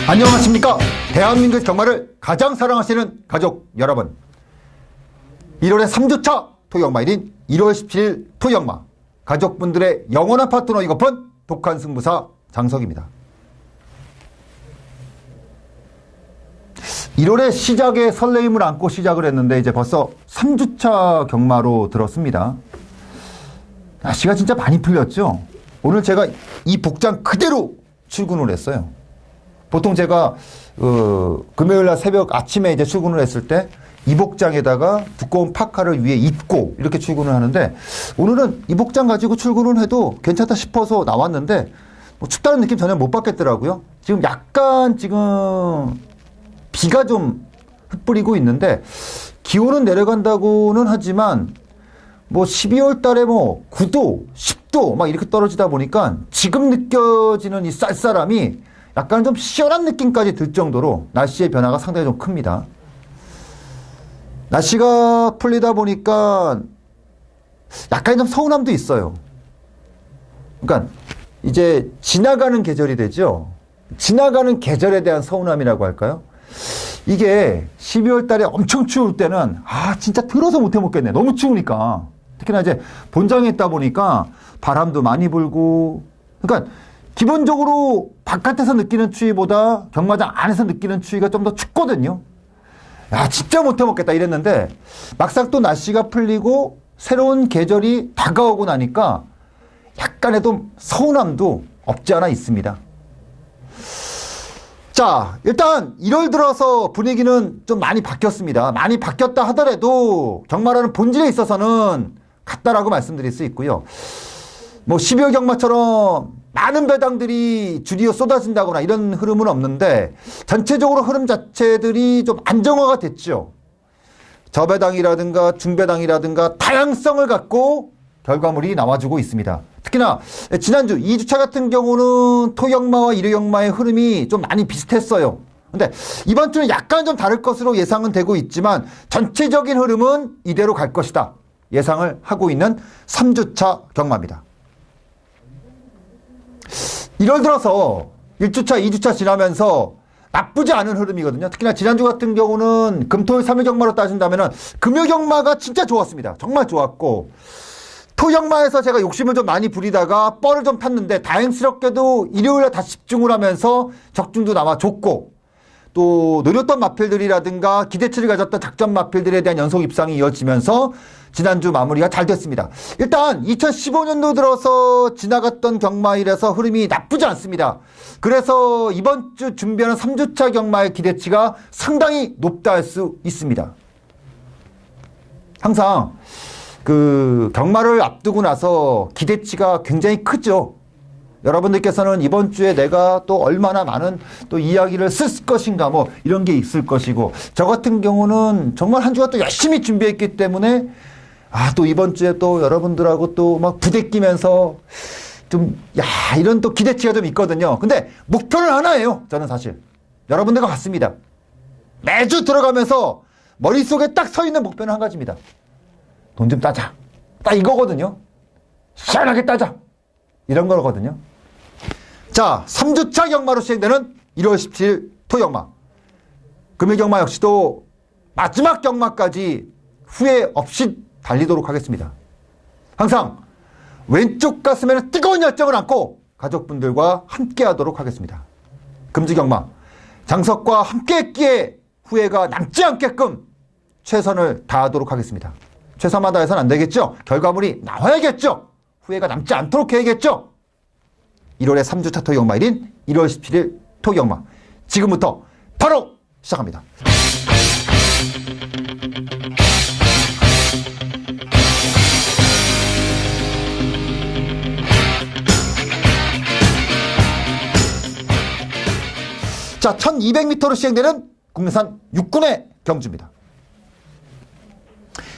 안녕하십니까. 대한민국 경마를 가장 사랑하시는 가족 여러분, 1월의 3주차 토요일마일인 1월 17일 토요일마, 가족분들의 영원한 파트너이고픈 독한 승부사 장석입니다. 1월의 시작에 설레임을 안고 시작을 했는데 이제 벌써 3주차 경마로 들었습니다. 날씨가 진짜 많이 풀렸죠. 오늘 제가 이 복장 그대로 출근을 했어요. 보통 제가 금요일날 새벽 아침에 이제 출근을 했을 때 이 복장에다가 두꺼운 파카를 위에 입고 이렇게 출근을 하는데, 오늘은 이 복장 가지고 출근을 해도 괜찮다 싶어서 나왔는데 뭐 춥다는 느낌 전혀 못 받겠더라고요. 지금 약간 비가 좀 흩뿌리고 있는데, 기온은 내려간다고는 하지만 뭐 12월 달에 뭐 9도, 10도 막 이렇게 떨어지다 보니까 지금 느껴지는 이 쌀쌀함이 약간 좀 시원한 느낌까지 들 정도로 날씨의 변화가 상당히 좀 큽니다. 날씨가 풀리다 보니까 약간 좀 서운함도 있어요. 그러니까 이제 지나가는 계절이 되죠. 지나가는 계절에 대한 서운함이라고 할까요? 이게 12월 달에 엄청 추울 때는 진짜 들어서 못 해먹겠네. 너무 추우니까. 특히나 이제 본장에 있다 보니까 바람도 많이 불고, 그러니까 기본적으로 바깥에서 느끼는 추위보다 경마장 안에서 느끼는 추위가 좀 더 춥거든요. 진짜 못 해먹겠다 이랬는데, 막상 또 날씨가 풀리고 새로운 계절이 다가오고 나니까 약간의 좀 서운함도 없지 않아 있습니다. 자, 일단 1월 들어서 분위기는 좀 많이 바뀌었습니다. 많이 바뀌었다 하더라도 경마라는 본질에 있어서는 같다라고 말씀드릴 수 있고요. 뭐 12월 경마처럼 많은 배당들이 줄이어 쏟아진다거나 이런 흐름은 없는데, 전체적으로 흐름 자체들이 좀 안정화가 됐죠. 저배당이라든가 중배당이라든가 다양성을 갖고 결과물이 나와주고 있습니다. 특히나 지난주 2주차 같은 경우는 토경마와 일요경마의 흐름이 좀 많이 비슷했어요. 근데 이번 주는 약간 좀 다를 것으로 예상은 되고 있지만 전체적인 흐름은 이대로 갈 것이다 예상을 하고 있는 3주차 경마입니다. 1월 들어서 1주차, 2주차 지나면서 나쁘지 않은 흐름이거든요. 특히나 지난주 같은 경우는 금토일 3일 경마로 따진다면 금요 경마가 진짜 좋았습니다. 정말 좋았고, 토경마에서 제가 욕심을 좀 많이 부리다가 뻘을 좀 탔는데 다행스럽게도 일요일에 다시 집중을 하면서 적중도 나와줬고, 또 노렸던 마필들이라든가 기대치를 가졌던 작전 마필들에 대한 연속 입상이 이어지면서 지난주 마무리가 잘 됐습니다. 일단 2015년도 들어서 지나갔던 경마일에서 흐름이 나쁘지 않습니다. 그래서 이번 주 준비하는 3주차 경마의 기대치가 상당히 높다 할 수 있습니다. 항상 경마를 앞두고 나서 기대치가 굉장히 크죠. 여러분들께서는 이번 주에 내가 또 얼마나 많은 또 이야기를 쓸 것인가 뭐 이런 게 있을 것이고, 저 같은 경우는 정말 한 주가 또 열심히 준비했기 때문에 또 이번 주에 또 여러분들하고 또 막 부대끼면서 이런 또 기대치가 좀 있거든요. 근데 목표는 하나예요. 저는 사실 여러분들과 같습니다. 매주 들어가면서 머릿속에 딱 서 있는 목표는 한 가지입니다. 돈 좀 따자. 딱 이거거든요. 시원하게 따자. 이런 거거든요. 자, 3주차 경마로 시행되는 1월 17일 토경마. 금요 경마 역시도 마지막 경마까지 후회 없이 달리도록 하겠습니다. 항상 왼쪽 가슴에는 뜨거운 열정을 안고 가족분들과 함께 하도록 하겠습니다. 금지 경마. 장석과 함께 했기에 후회가 남지 않게끔 최선을 다하도록 하겠습니다. 최선만 다해서는 안 되겠죠? 결과물이 나와야겠죠? 후회가 남지 않도록 해야겠죠? 1월의 3주차 토경마일인 1월 17일 토경마, 지금부터 바로 시작합니다. 자, 1200m로 시행되는 국내산 6군의 경주입니다.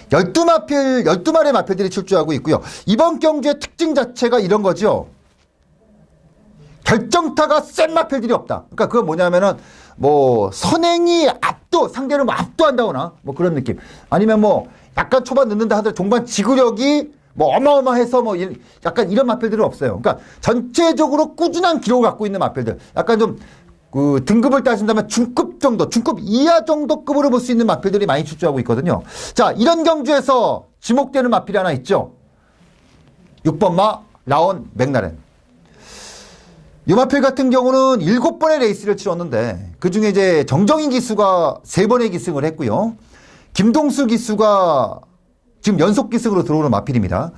12마리의 마필들이 출주하고 있고요. 이번 경주의 특징 자체가 이런 거죠. 결정타가 센 마필들이 없다. 그러니까 그건 뭐냐면은 뭐 선행이 상대를 뭐 압도한다거나 뭐 그런 느낌. 아니면 뭐 약간 초반 늦는다 하더라도 종반 지구력이 뭐 어마어마해서 뭐 약간 이런 마필들은 없어요. 그러니까 전체적으로 꾸준한 기록을 갖고 있는 마필들. 약간 좀 그 등급을 따진다면 중급 정도, 중급 이하 정도급으로 볼 수 있는 마필들이 많이 출주하고 있거든요. 자, 이런 경주에서 지목되는 마필이 하나 있죠. 6번 마 라온 맥라렌. 이 마필 같은 경우는 7번의 레이스를 치렀는데 그중에 이제 정정인 기수가 3번의 기승을 했고요. 김동수 기수가 지금 연속 기승으로 들어오는 마필입니다.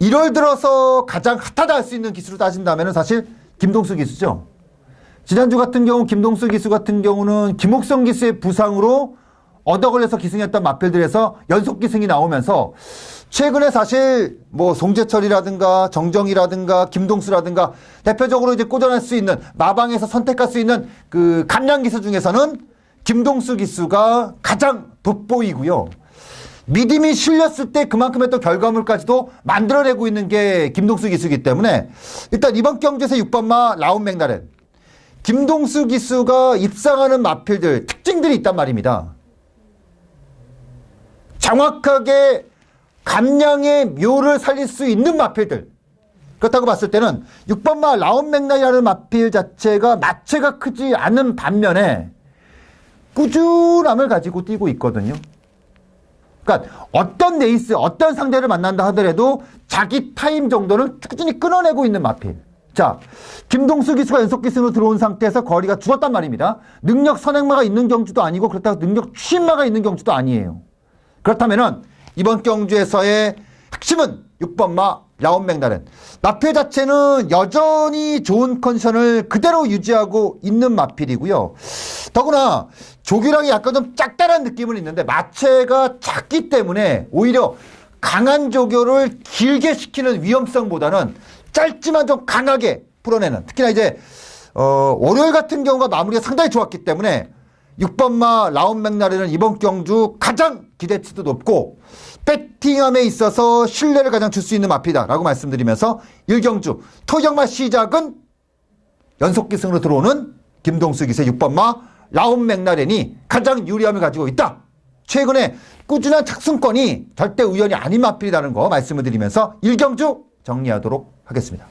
1월 들어서 가장 핫하다 할 수 있는 기수로 따진다면 사실 김동수 기수죠. 지난주 같은 경우 김동수 기수 같은 경우는 김옥성 기수의 부상으로 얻어 걸려서 기승했던 마필들에서 연속 기승이 나오면서 최근에 사실 뭐 송재철이라든가 정정이라든가 김동수라든가 대표적으로 이제 꽂아낼 수 있는 마방에서 선택할 수 있는 그 감량 기수 중에서는 김동수 기수가 가장 돋보이고요. 믿음이 실렸을 때 그만큼의 또 결과물까지도 만들어내고 있는 게 김동수 기수이기 때문에 일단 이번 경주에서 6번 마 라온 맥라렌. 김동수 기수가 입상하는 마필들 특징들이 있단 말입니다. 정확하게 감량의 묘를 살릴 수 있는 마필들. 그렇다고 봤을 때는 6번 마 라온 맥라렌이라는 마필 자체가 마체가 크지 않은 반면에 꾸준함을 가지고 뛰고 있거든요. 그러니까 어떤 레이스, 어떤 상대를 만난다 하더라도 자기 타임 정도는 꾸준히 끊어내고 있는 마필. 자, 김동수 기수가 연속 기승으로 들어온 상태에서 거리가 줄었단 말입니다. 능력 선행마가 있는 경주도 아니고 그렇다고 능력 추진마가 있는 경주도 아니에요. 그렇다면은 이번 경주에서의 핵심은 6번 마 라온 맥라렌. 마필 자체는 여전히 좋은 컨디션을 그대로 유지하고 있는 마필이고요. 더구나 조규랑이 약간 좀 짝달한 느낌은 있는데 마체가 작기 때문에 오히려 강한 조교를 길게 시키는 위험성보다는 짧지만 좀 강하게 풀어내는, 특히나 이제 월요일 같은 경우가 마무리가 상당히 좋았기 때문에 6번 마 라온 맥라렌은 이번 경주 가장 기대치도 높고 배팅함에 있어서 신뢰를 가장 줄 수 있는 마피다라고 말씀드리면서 1경주 토경마 시작은 연속기승으로 들어오는 김동수 기세 6번 마 라온 맥라렌이 가장 유리함을 가지고 있다. 최근에 꾸준한 착순권이 절대 우연이 아닌 마필이라는 거 말씀을 드리면서 1경주 정리하도록 하겠습니다.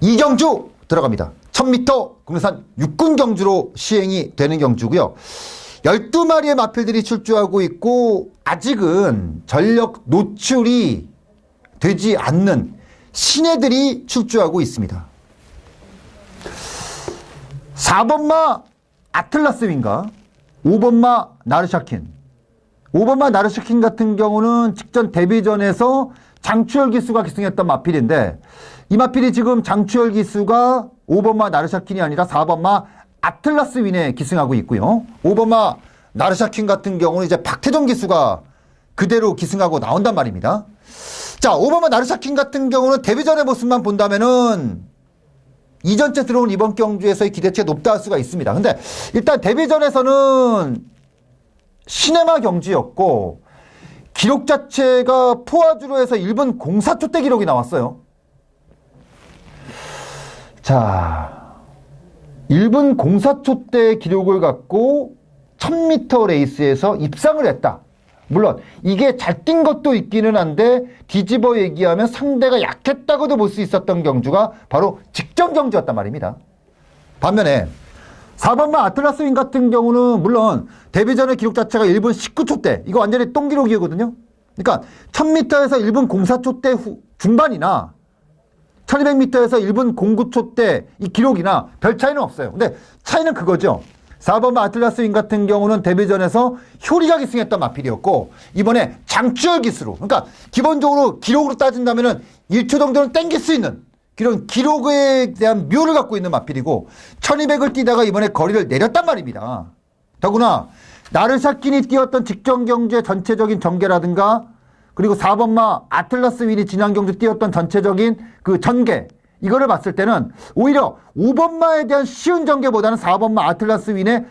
2경주 들어갑니다. 1000m 국내산 육군 경주로 시행이 되는 경주고요. 12마리의 마필들이 출주하고 있고 아직은 전력 노출이 되지 않는 신예들이 출주하고 있습니다. 4번 마 아틀라스 윙가, 5번 마 나르샤킨. 5번 마 나르샤킨 같은 경우는 직전 데뷔전에서 장추열 기수가 기승했던 마필인데 이 마필이 지금 장추열 기수가 5번 마 나르샤킨이 아니라 4번 마 아틀라스 윈에 기승하고 있고요. 5번 마 나르샤킨 같은 경우는 이제 박태종 기수가 그대로 기승하고 나온단 말입니다. 자, 5번 마 나르샤킨 같은 경우는 데뷔전의 모습만 본다면은 이전째 들어온 이번 경주에서의 기대치가 높다 할 수가 있습니다. 근데 일단 데뷔전에서는 시네마 경주였고 기록 자체가 포화주로 해서 1분 04초 대 기록이 나왔어요. 자, 1분 04초 대 기록을 갖고 1000m 레이스에서 입상을 했다. 물론 이게 잘 뛴 것도 있기는 한데 뒤집어 얘기하면 상대가 약했다고도 볼 수 있었던 경주가 바로 직전 경주였단 말입니다. 반면에 4번마 아틀라스 윙 같은 경우는 물론 데뷔전의 기록 자체가 1분 19초대, 이거 완전히 똥기록이거든요. 그러니까 1000m에서 1분 04초대 중반이나 1200m에서 1분 09초대 이 기록이나 별 차이는 없어요. 근데 차이는 그거죠. 4번마 아틀라스 윙 같은 경우는 데뷔전에서 효리가 기승했던 마필이었고 이번에 장추열 기수로, 그러니까 기본적으로 기록으로 따진다면은 1초 정도는 땡길 수 있는 이런 기록에 대한 묘를 갖고 있는 마필이고 1200을 뛰다가 이번에 거리를 내렸단 말입니다. 더구나 나르샤킨이 뛰었던 직전 경주의 전체적인 전개라든가 그리고 4번마 아틀라스 윈이 지난 경주 뛰었던 전체적인 그 전개, 이거를 봤을 때는 오히려 5번마에 대한 쉬운 전개보다는 4번마 아틀라스 윈의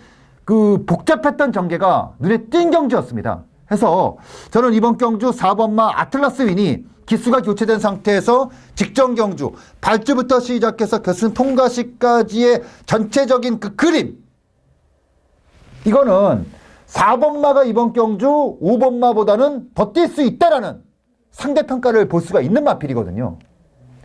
그 복잡했던 전개가 눈에 띈 경주였습니다. 해서 저는 이번 경주 4번마 아틀라스 윈이 기수가 교체된 상태에서 직전 경주, 발주부터 시작해서 결승 통과 시까지의 전체적인 그 그림. 이거는 4번마가 이번 경주 5번마보다는 더 뛸 수 있다라는 상대평가를 볼 수가 있는 마필이거든요.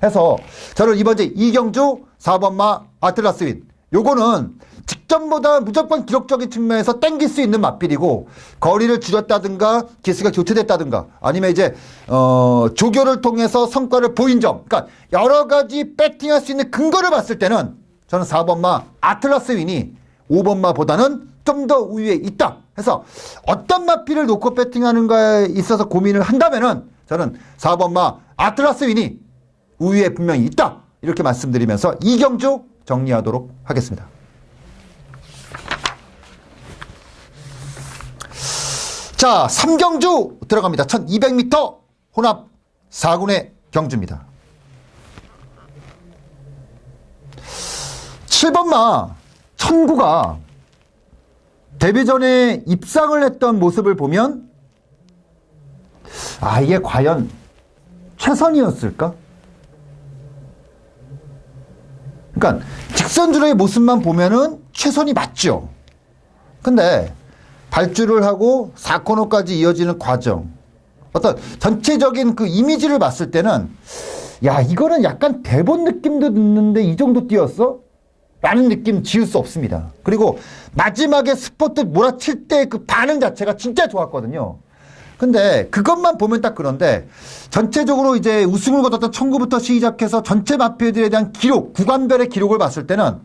해서 저는 이번 주 2경주 4번마 아틀라스 윈. 요거는 직전보다 무조건 기록적인 측면에서 땡길 수 있는 마필이고, 거리를 줄였다든가 기수가 교체됐다든가 아니면 이제 조교를 통해서 성과를 보인 점, 그러니까 여러 가지 배팅할 수 있는 근거를 봤을 때는 저는 4번마 아틀라스 윈이 5번마보다는 좀 더 우위에 있다 해서, 어떤 마필을 놓고 배팅하는가에 있어서 고민을 한다면은 저는 4번마 아틀라스 윈이 우위에 분명히 있다, 이렇게 말씀드리면서 2경주 정리하도록 하겠습니다. 자, 3경주 들어갑니다. 1200m 혼합 4군의 경주입니다. 7번마 천구가 데뷔전에 입상을 했던 모습을 보면 이게 과연 최선이었을까? 그러니까 직선주로의 모습만 보면은 최선이 맞죠. 근데 발주를 하고 4코너까지 이어지는 과정, 어떤 전체적인 그 이미지를 봤을 때는 이거는 약간 대본 느낌도 드는데 이 정도 뛰었어? 라는 느낌 지울 수 없습니다. 그리고 마지막에 스포트 몰아칠 때 그 반응 자체가 진짜 좋았거든요. 근데 그것만 보면 딱 그런데, 전체적으로 이제 우승을 거뒀던 천구부터 시작해서 전체 마필들에 대한 기록, 구간별의 기록을 봤을 때는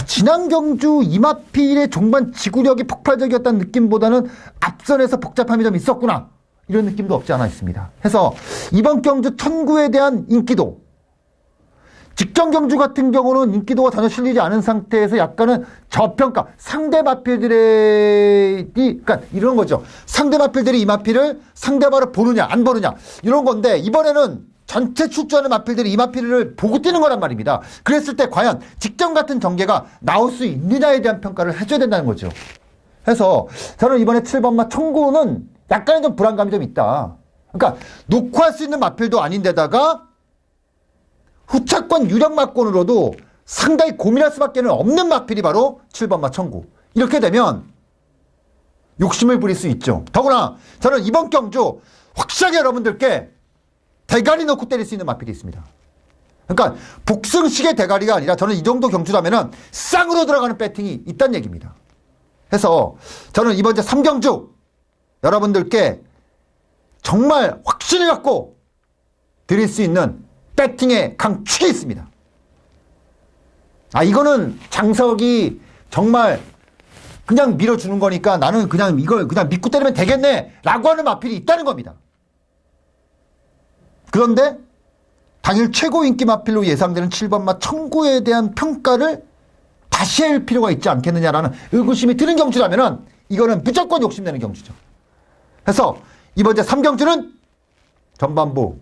지난 경주 이 마필의 종반 지구력이 폭발적이었다는 느낌보다는 앞선에서 복잡함이 좀 있었구나, 이런 느낌도 없지 않아 있습니다. 해서 이번 경주 천구에 대한 인기도, 직전 경주 같은 경우는 인기도가 전혀 실리지 않은 상태에서 약간은 저평가, 상대 마필들이, 그러니까 이런 거죠. 상대 마필들이 이 마필을 상대바로 보느냐 안 보느냐 이런 건데, 이번에는 전체 출전하는 마필들이 이 마필을 보고 뛰는 거란 말입니다. 그랬을 때 과연 직전 같은 전개가 나올 수 있느냐에 대한 평가를 해줘야 된다는 거죠. 해서 저는 이번에 7번마 청구는 약간의 좀 불안감이 좀 있다. 그러니까 놓고 할 수 있는 마필도 아닌데다가 후차권 유력 마권으로도 상당히 고민할 수밖에 없는 마필이 바로 7번마 천구. 이렇게 되면 욕심을 부릴 수 있죠. 더구나 저는 이번 경주 확실하게 여러분들께 대가리 넣고 때릴 수 있는 마필이 있습니다. 그러니까 복승식의 대가리가 아니라, 저는 이 정도 경주라면은 쌍으로 들어가는 배팅이 있다는 얘기입니다. 해서 저는 이번 주 3경주 여러분들께 정말 확신을 갖고 드릴 수 있는 배팅의 강축이 있습니다. 이거는 장석이 정말 그냥 밀어주는 거니까 나는 그냥 이걸 그냥 믿고 때리면 되겠네 라고 하는 마필이 있다는 겁니다. 그런데 당일 최고 인기 마필로 예상되는 7번마 청구에 대한 평가를 다시 할 필요가 있지 않겠느냐라는 의구심이 드는 경주라면 이거는 무조건 욕심내는 경주죠. 그래서 이번 주 3경주는 전반부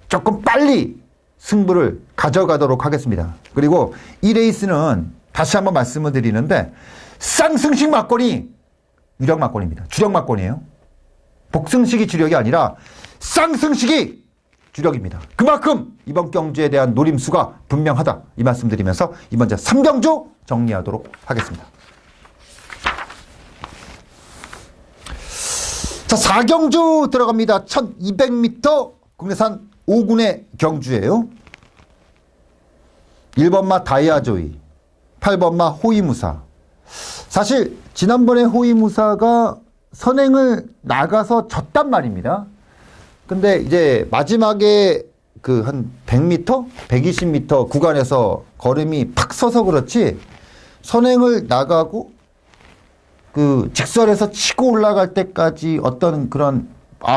조금 빨리 승부를 가져가도록 하겠습니다. 그리고 이 레이스는 다시 한번 말씀을 드리는데, 쌍승식 막권이 유력 막권입니다. 주력 막권이에요. 복승식이 주력이 아니라 쌍승식이 주력입니다. 그만큼 이번 경주에 대한 노림수가 분명하다, 이 말씀드리면서 이번 주 3경주 정리하도록 하겠습니다. 자, 4경주 들어갑니다. 1200m 국내산 5군의 경주예요. 1번마 다이아조이, 8번마 호위무사. 사실 지난번에 호위무사가 선행을 나가서 졌단 말입니다. 근데 이제 마지막에 그 한 100m, 120m 구간에서 걸음이 팍 서서 그렇지, 선행을 나가고 그 직선에서 치고 올라갈 때까지 어떤 그런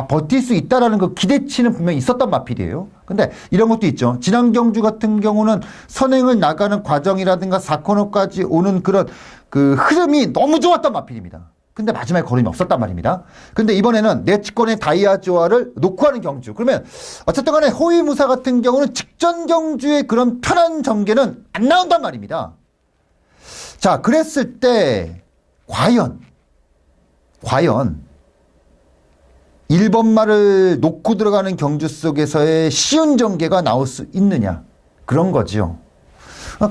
버틸 수 있다라는 그 기대치는 분명히 있었던 마필이에요. 근데 이런 것도 있죠. 지난 경주 같은 경우는 선행을 나가는 과정이라든가 4코너까지 오는 그런 그 흐름이 너무 좋았던 마필입니다. 근데 마지막에 걸음이 없었단 말입니다. 근데 이번에는 내치권의 다이아조아를 놓고 하는 경주. 그러면 어쨌든 간에 호위무사 같은 경우는 직전 경주의 그런 편한 전개는 안 나온단 말입니다. 자, 그랬을 때 과연 1번마를 놓고 들어가는 경주 속에서의 쉬운 전개가 나올 수 있느냐. 그런 거지요.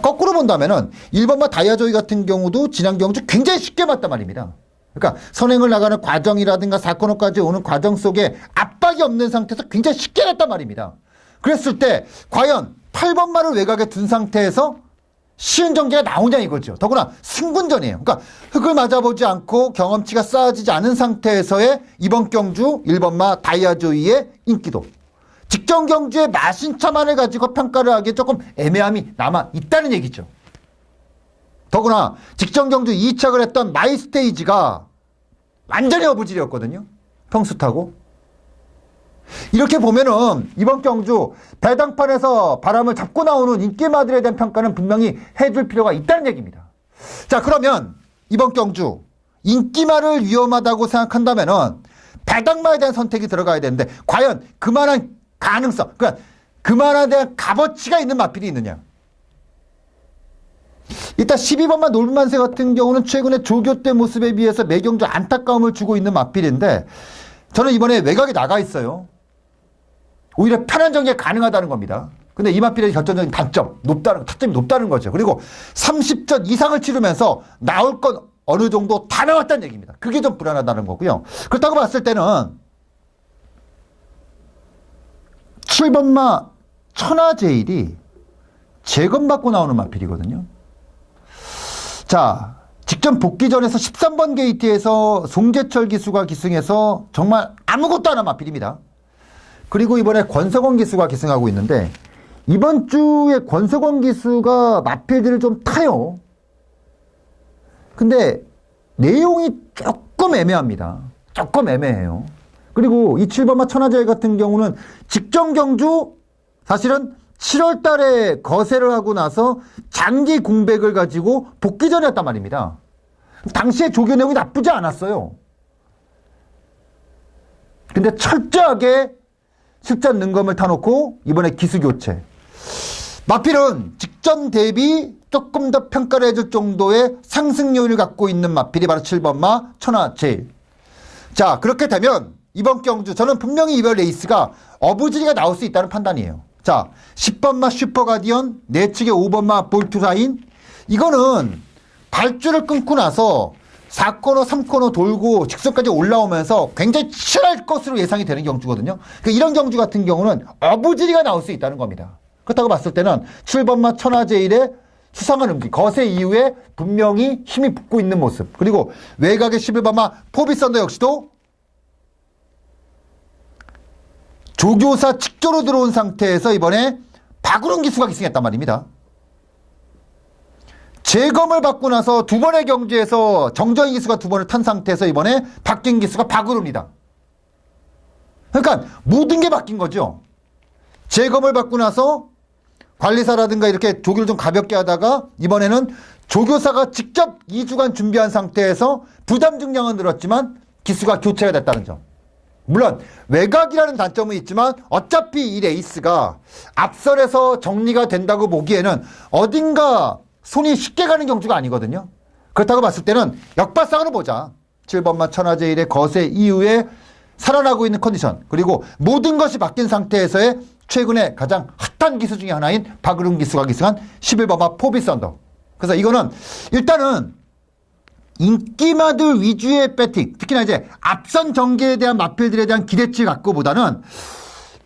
거꾸로 본다면은 1번마 다이아조이 같은 경우도 지난 경주 굉장히 쉽게 맞단 말입니다. 그러니까 선행을 나가는 과정이라든가 사건호까지 오는 과정 속에 압박이 없는 상태에서 굉장히 쉽게 났단 말입니다. 그랬을 때 과연 8번마를 외곽에 둔 상태에서 쉬운 전개가 나오냐 이거죠. 더구나 승군전이에요. 그러니까 흙을 맞아보지 않고 경험치가 쌓아지지 않은 상태에서의 이번 경주 1번마 다이아조이의 인기도. 직전 경주의 마신차만을 가지고 평가를 하기에 조금 애매함이 남아 있다는 얘기죠. 더구나 직전 경주 2착을 했던 마이스테이지가 완전히 어부질이었거든요. 평수 타고. 이렇게 보면은 이번 경주 배당판에서 바람을 잡고 나오는 인기마들에 대한 평가는 분명히 해줄 필요가 있다는 얘기입니다. 자, 그러면 이번 경주 인기마를 위험하다고 생각한다면은 배당마에 대한 선택이 들어가야 되는데 과연 그만한 가능성, 그러니까 그만한 대한 값어치가 있는 마필이 있느냐. 일단 12번마 놀만세 같은 경우는 최근에 조교 때 모습에 비해서 매경주 안타까움을 주고 있는 마필인데 저는 이번에 외곽에 나가 있어요. 오히려 편한 전개 가능하다는 겁니다. 근데 이 마필의 결정적인 단점, 타점이 높다는 거죠. 그리고 30전 이상을 치르면서 나올 건 어느 정도 다 나왔다는 얘기입니다. 그게 좀 불안하다는 거고요. 그렇다고 봤을 때는 7번마 천하제일이 재검받고 나오는 마필이거든요. 자, 직전 복귀전에서 13번 게이트에서 송재철 기수가 기승해서 정말 아무것도 안 한 마필입니다. 그리고 이번에 권석원 기수가 기승하고 있는데 이번 주에 권석원 기수가 마필들을 좀 타요. 근데 내용이 조금 애매합니다. 조금 애매해요. 그리고 이 7번마 천하제일 같은 경우는 직전 경주 사실은 7월 달에 거세를 하고 나서 장기 공백을 가지고 복귀전에 했단 말입니다. 당시에 조교 내용이 나쁘지 않았어요. 근데 철저하게 실전 능검을 타놓고 이번에 기수 교체. 마필은 직전 대비 조금 더 평가를 해줄 정도의 상승 요인을 갖고 있는 마필이 바로 7번마 천하제일. 자, 그렇게 되면 이번 경주 저는 분명히 이번 레이스가 어부지리가 나올 수 있다는 판단이에요. 자, 10번마 슈퍼가디언, 내측의 5번마 볼트라인. 이거는 발주를 끊고 나서 4코너, 3코너 돌고 직선까지 올라오면서 굉장히 치열할 것으로 예상이 되는 경주거든요. 그러니까 이런 경주 같은 경우는 어부지리가 나올 수 있다는 겁니다. 그렇다고 봤을 때는 7번마 천하제일의 수상한 움직임, 거세 이후에 분명히 힘이 붙고 있는 모습. 그리고 외곽의 11번마 포비선더 역시도 조교사 직조로 들어온 상태에서 이번에 박우릉 기수가 기승했단 말입니다. 재검을 받고 나서 두 번의 경주에서 정정희 기수가 두 번을 탄 상태에서 이번에 바뀐 기수가 박우릉입니다. 그러니까 모든 게 바뀐 거죠. 재검을 받고 나서 관리사라든가 이렇게 조교를 좀 가볍게 하다가 이번에는 조교사가 직접 2주간 준비한 상태에서 부담 중량은 늘었지만 기수가 교체가 됐다는 점. 물론 외곽이라는 단점은 있지만 어차피 이 레이스가 앞설에서 정리가 된다고 보기에는 어딘가 손이 쉽게 가는 경주가 아니거든요. 그렇다고 봤을 때는 역발상으로 보자. 7번마 천하제일의 거세 이후에 살아나고 있는 컨디션, 그리고 모든 것이 바뀐 상태에서의 최근에 가장 핫한 기수 중에 하나인 박우릉 기수가 기승한 11번마 포비선더. 그래서 이거는 일단은 인기마들 위주의 배팅, 특히나 이제 앞선 전개에 대한 마필들에 대한 기대치 갖고보다는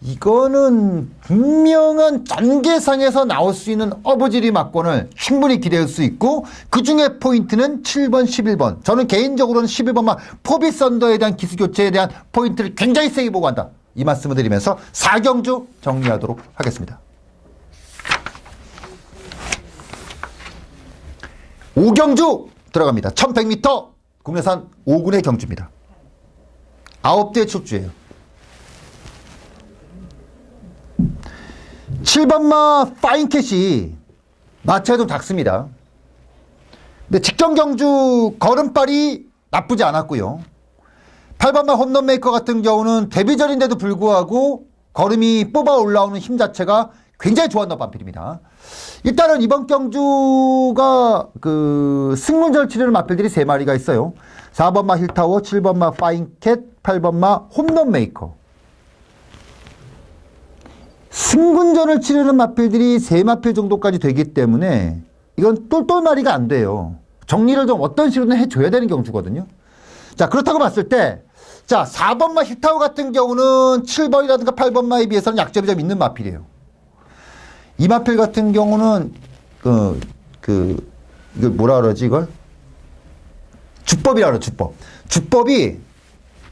이거는 분명한 전개상에서 나올 수 있는 어부지리 막권을 충분히 기대할 수 있고, 그 중에 포인트는 7번, 11번. 저는 개인적으로는 11번만 포비선더에 대한 기수교체에 대한 포인트를 굉장히 세게 보고 한다. 이 말씀을 드리면서 4경주 정리하도록 하겠습니다. 5경주 들어갑니다. 1100m 국내산 5군의 경주입니다. 9대 출주예요. 7번마 파인캣이 마차에 좀 작습니다. 근데 직전 경주 걸음발이 나쁘지 않았고요. 8번마 홈런메이커 같은 경우는 데뷔전인데도 불구하고 걸음이 뽑아 올라오는 힘 자체가 굉장히 좋았던 마필입니다. 일단은 이번 경주가 승문절 치르는 마필들이 3마리가 있어요. 4번마 힐타워, 7번마 파인캣, 8번마 홈런 메이커. 승군전을 치르는 마필들이 3마필 정도까지 되기 때문에 이건 똘똘마리가 안 돼요. 정리를 좀 어떤 식으로는 해줘야 되는 경주거든요. 자, 그렇다고 봤을 때, 자, 4번마 힐타워 같은 경우는 7번이라든가 8번마에 비해서는 약점이 좀 있는 마필이에요. 이 마필 같은 경우는, 이걸 뭐라 그러지, 이걸? 주법이라 그래, 주법. 주법이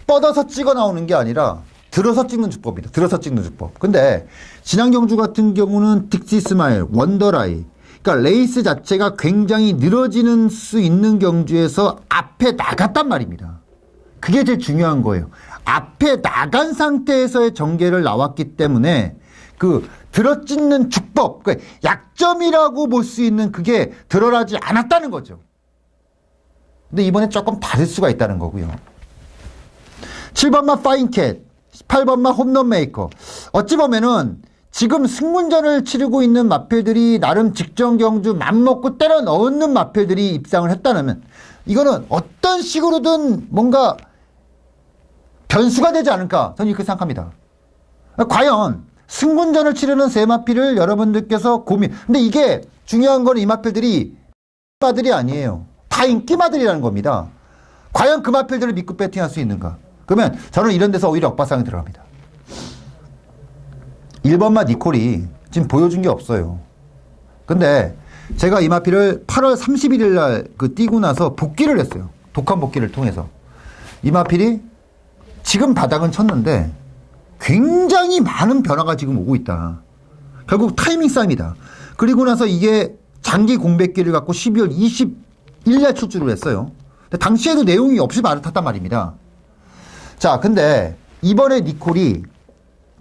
뻗어서 찍어 나오는 게 아니라 들어서 찍는 주법이다. 들어서 찍는 주법. 근데 지난 경주 같은 경우는 딕시 스마일, 원더라이. 그러니까 레이스 자체가 굉장히 늘어지는 수 있는 경주에서 앞에 나갔단 말입니다. 그게 제일 중요한 거예요. 앞에 나간 상태에서의 전개를 나왔기 때문에 그 들어찍는 주법, 그 약점이라고 볼 수 있는 그게 드러나지 않았다는 거죠. 근데 이번에 조금 다를 수가 있다는 거고요. 7번마 파인캣, 8번마 홈런 메이커. 어찌 보면은 지금 승문전을 치르고 있는 마필들이 나름 직전 경주 맘먹고 때려 넣는 마필들이 입상을 했다면 이거는 어떤 식으로든 뭔가 변수가 되지 않을까 저는 이렇게 생각합니다. 과연 승문전을 치르는 세 마필을 여러분들께서 고민. 근데 이게 중요한 건 이 마필들이 마들이 아니에요. 다 인기마들이라는 겁니다. 과연 그 마필들을 믿고 배팅할 수 있는가? 그러면 저는 이런 데서 오히려 억바상이 들어갑니다. 1번마 니콜이 지금 보여준 게 없어요. 근데 제가 이 마필을 8월 31일 날 뛰고 나서 복귀를 했어요. 독한 복귀를 통해서. 이 마필이 지금 바닥은 쳤는데 굉장히 많은 변화가 지금 오고 있다. 결국 타이밍 싸움이다. 그리고 나서 이게 장기 공백기를 갖고 12월 21일 출주를 했어요. 근데 당시에도 내용이 없이 말을 탔단 말입니다. 자, 근데 이번에 니콜이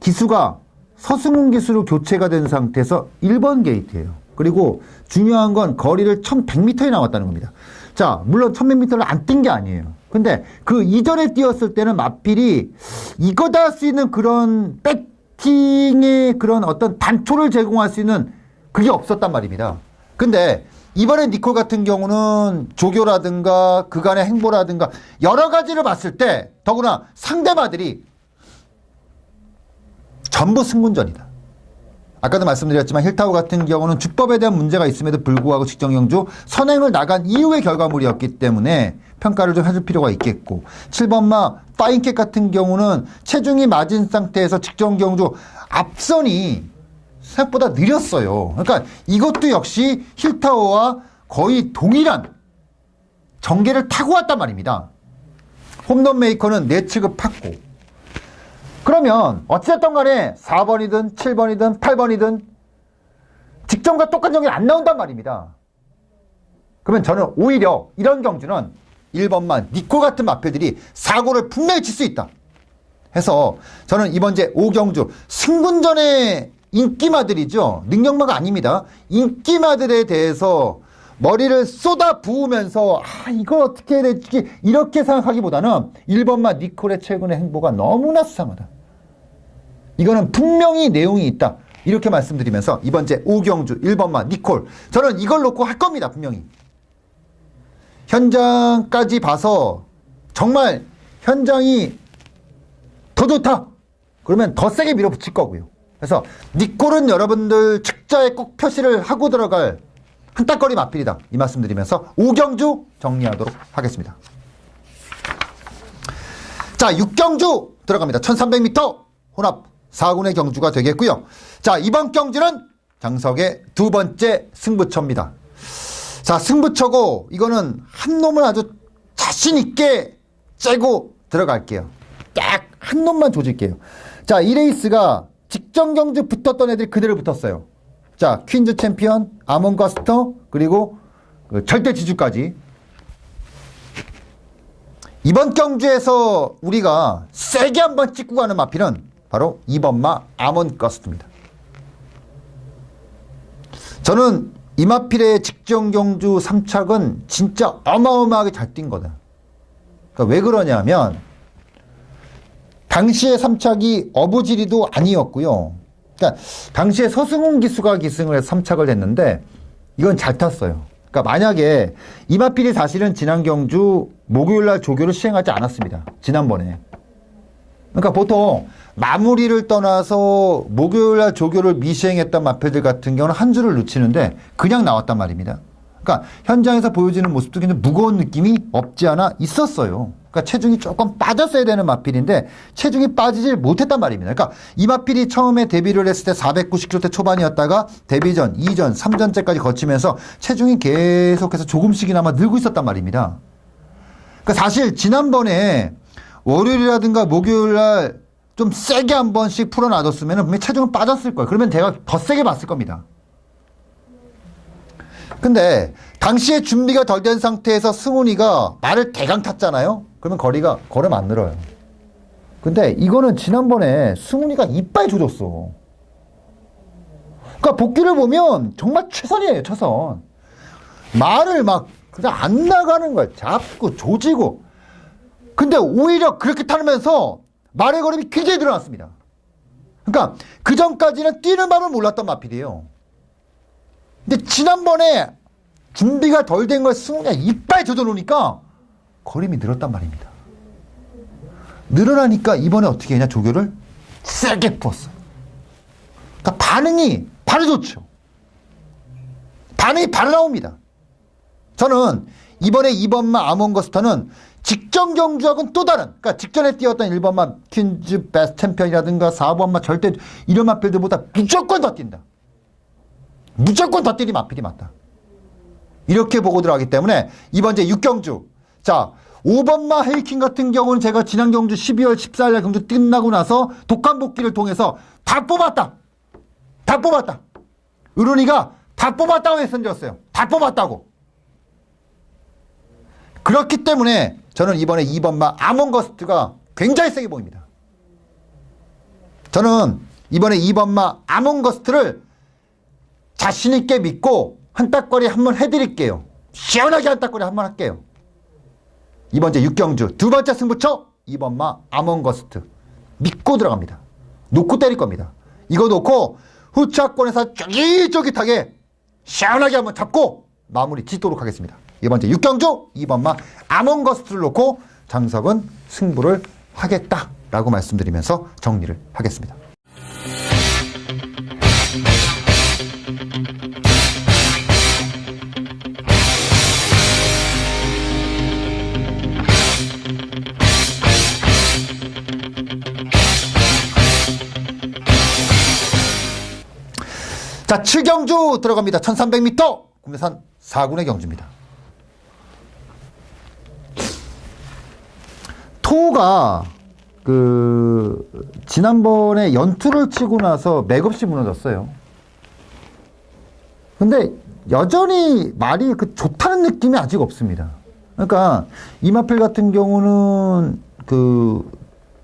기수가 서승훈 기수로 교체가 된 상태에서 1번 게이트예요. 그리고 중요한 건 거리를 1100m에 나왔다는 겁니다. 자, 물론 1100m를 안 뛴 게 아니에요. 근데 그 이전에 뛰었을 때는 마필이 이거다 할 수 있는 그런 배팅의 그런 어떤 단초를 제공할 수 있는 그게 없었단 말입니다. 근데 이번에 니콜 같은 경우는 조교라든가 그간의 행보라든가 여러 가지를 봤을 때 더구나 상대마들이 전부 승문전이다. 아까도 말씀드렸지만 힐타워 같은 경우는 주법에 대한 문제가 있음에도 불구하고 직전 경주 선행을 나간 이후의 결과물이었기 때문에 평가를 좀 해줄 필요가 있겠고 7번마 파인캣 같은 경우는 체중이 맞은 상태에서 직전 경주 앞선이 생각보다 느렸어요. 그러니까 이것도 역시 힐타워와 거의 동일한 전개를 타고 왔단 말입니다. 홈런 메이커는 내측을 팠고 그러면 어찌됐든 간에 4번이든 7번이든 8번이든 직전과 똑같은 경기는 안 나온단 말입니다. 그러면 저는 오히려 이런 경주는 1번만 니콜 같은 마필들이 사고를 분명히 칠 수 있다 해서 저는 이번 제 5경주 승분전의 인기마들이죠. 능력마가 아닙니다. 인기마들에 대해서 머리를 쏟아 부으면서 이거 어떻게 해야 될지 이렇게 생각하기보다는 1번마 니콜의 최근의 행보가 너무나 수상하다. 이거는 분명히 내용이 있다. 이렇게 말씀드리면서 이번 제 5경주 1번마 니콜 저는 이걸 놓고 할 겁니다. 분명히. 현장까지 봐서 정말 현장이 더 좋다. 그러면 더 세게 밀어붙일 거고요. 그래서 니콜은 여러분들 축자에 꼭 표시를 하고 들어갈 한따거리 마필이다. 이 말씀드리면서 5경주 정리하도록 하겠습니다. 자, 6경주 들어갑니다. 1300m 혼합 4군의 경주가 되겠고요. 자, 이번 경주는 장석의 두 번째 승부처입니다. 자, 승부처고 이거는 한 놈을 아주 자신 있게 째고 들어갈게요. 딱 한 놈만 조질게요. 자, 이 레이스가 직전 경주 붙었던 애들이 그대로 붙었어요. 자, 퀸즈 챔피언, 아몬가스터, 그리고 절대 지주까지. 이번 경주에서 우리가 세게 한번 찍고 가는 마필은 바로 2번마 아몬가스트입니다. 저는 이 마필의 직전 경주 3착은 진짜 어마어마하게 잘 뛴 거다. 그러니까 왜 그러냐면 당시의 3착이 어부지리도 아니었고요. 그러니까 당시에 서승훈 기수가 기승을 해서 3착을 했는데 이건 잘 탔어요. 그러니까 만약에 이마필이 사실은 지난 경주 목요일날 조교를 시행하지 않았습니다. 지난번에. 그러니까 보통 마무리를 떠나서 목요일날 조교를 미시행했던 마필들 같은 경우는 한 주를 놓치는데 그냥 나왔단 말입니다. 그러니까 현장에서 보여지는 모습도 굉장히 무거운 느낌이 없지 않아 있었어요. 그러니까 체중이 조금 빠졌어야 되는 마필인데 체중이 빠지질 못했단 말입니다. 그러니까 이 마필이 처음에 데뷔를 했을 때 490kg 초반이었다가 데뷔 전, 2전, 3전째까지 거치면서 체중이 계속해서 조금씩이나마 늘고 있었단 말입니다. 그러니까 사실 지난번에 월요일이라든가 목요일날 좀 세게 한 번씩 풀어놔뒀으면 분명히 체중은 빠졌을 거예요. 그러면 제가 더 세게 봤을 겁니다. 근데 당시에 준비가 덜 된 상태에서 승훈이가 말을 대강 탔잖아요. 그러면 걸음 안 늘어요. 근데 이거는 지난번에 승훈이가 이빨 조졌어. 그러니까 복귀를 보면 정말 최선이에요, 최선. 말을 막 그냥 안 나가는 거야. 잡고 조지고. 근데 오히려 그렇게 타면서 말의 걸음이 굉장히 늘어났습니다. 그러니까 그 전까지는 뛰는 법을 몰랐던 마필이에요. 근데 지난번에 준비가 덜 된 걸 승훈이가 이빨 젖어놓으니까 걸음이 늘었단 말입니다. 늘어나니까 이번에 어떻게 했냐, 조교를 세게 풀었어요. 그러니까 반응이 바로 좋죠. 반응이 바로 나옵니다. 저는 이번에 2번마 아몬거스터는 직전 경주하고는 또 다른, 그러니까 직전에 뛰었던 1번마 퀸즈 베스트 챔피언이라든가 4번마 절대 이런 마필들보다 무조건 더 뛴다. 무조건 더 뛰는 마필이 맞다. 이렇게 보고 들어가기 때문에 이번 이제 6경주. 자, 5번마 헤이킹 같은 경우는 제가 지난 경주 12월 14일 날 경주 끝나고 나서 독한 복귀를 통해서 다 뽑았다. 다 뽑았다. 의론이가 다 뽑았다고 말씀드렸어요. 다 뽑았다고. 그렇기 때문에 저는 이번에 2번마 아몬거스트가 굉장히 세게 보입니다. 저는 이번에 2번마 아몬거스트를 자신있게 믿고 한따거리 한번 해드릴게요. 시원하게 한따거리 한번 할게요. 이번 이제 6경주 두 번째 승부처 2번마 아몬거스트 믿고 들어갑니다. 놓고 때릴 겁니다. 이거 놓고 후차권에서 쫄깃쫄깃하게 시원하게 한번 잡고 마무리 짓도록 하겠습니다. 이번 이제 6경주 2번마 아몬거스트를 놓고 장석은 승부를 하겠다라고 말씀드리면서 정리를 하겠습니다. 자, 7경주 들어갑니다. 1300m 국내산 4군의 경주입니다. 토가 지난번에 연투를 치고 나서 맥없이 무너졌어요. 근데 여전히 말이 좋다는 느낌이 아직 없습니다. 그러니까 이마필 같은 경우는